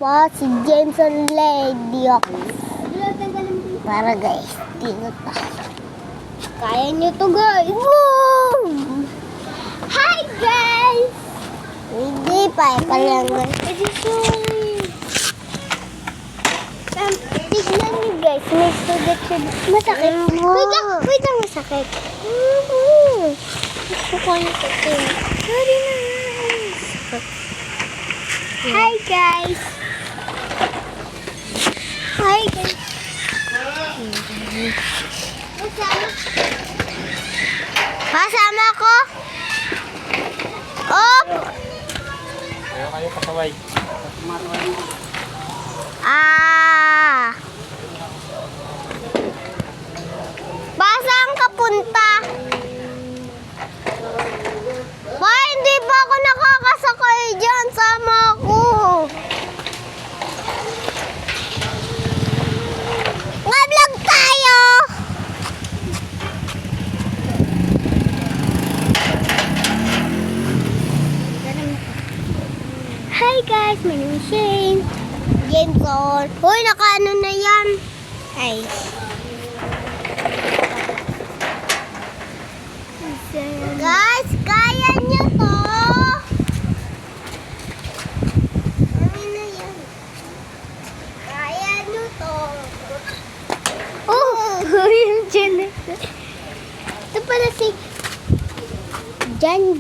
Pa, si Jensen Lediok. Para guys, tingnan pa. Kaya nyo to guys. Boom! Hi guys! Hindi pa, palang guys. Sorry. Tignan nyo guys, may sugat-sugat. Masakit. Wait lang, masakit. Gusto ko yung ito. Sorry na. Hi guys! Hi guys! Kasama ko? Op! Kayo kasaway. Saan ka punta? Ba, hindi pa ako nakakasakay dyan. Sama ako. Nga-vlog tayo! Hi guys, my name is Shane. Jenson. Hoy, nakaano na yan? Hi. Guys, kaya nyo to? Ano na yan? Kaya nyo to? Oh, yung Jan. Ito pala si Jan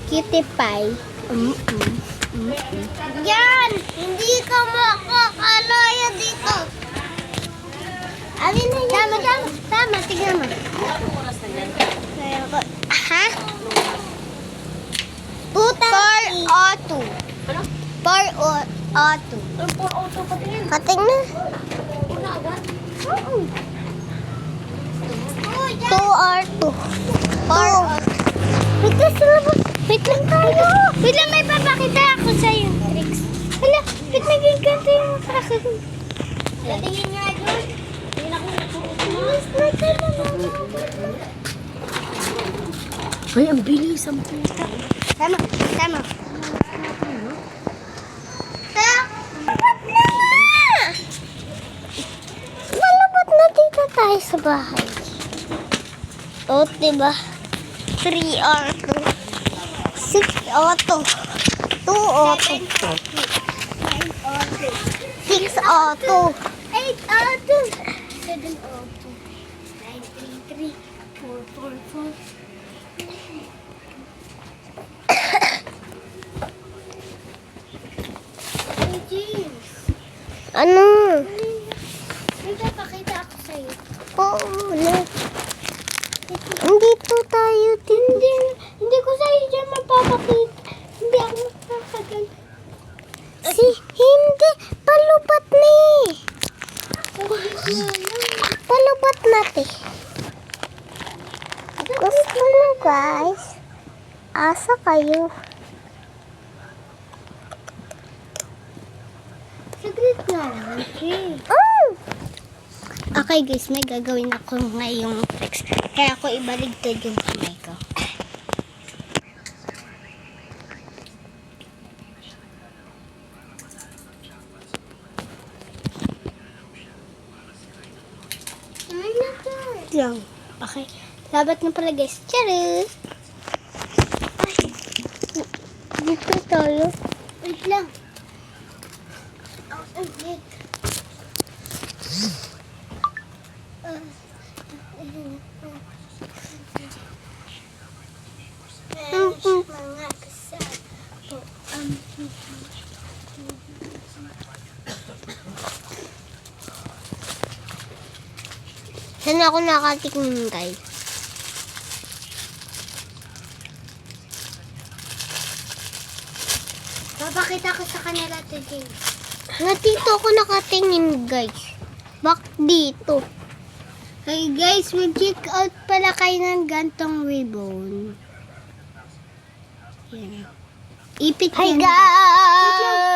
Cutie Pie. Jan, hindi ka makakalaya dito. Alin na yan? Tama, tignan mo. Ha? 4 auto. Ano? 4 auto. 4 auto patingin. Patingin. Oo. 2 auto. 4 auto. Wait lang tayo. Wait lang, may papakita ako sa yung tricks. Hala, ba't naging ganito yung akin? Patingin nga doon. Hindi na ako Ay, ang bilis ang puta. Tama. Malabot na dito tayo sa bahay. O, diba? 3 auto. 6 auto. 2 auto. 6 auto. 8 auto. 7 auto. 933. 444. Ano? May papakita ako sa'yo. Oo, wala. Andito tayo. Hindi ko sa'yo dyan mapapakita. Hindi ako mapapakita. Hindi. Palubat na eh. Palubat natin. Gusto nyo guys. Asa kayo. Saglit nga lang. Okay guys, may gagawin ako ngayong tricks. Kaya ako ibaligtad yung kamay ko. Lang. Okay. Labat na pala guys. Charot! Ay. Dito tayo. Wait lang. Wait. Saan ako nakatingin guys? Papakita ko sa kanila today. Dito ako nakatingin guys. Bak dito. Hey guys, mag-check out pala kayo ng gantong ribbon. Yan. Ipit yan. Hi guys!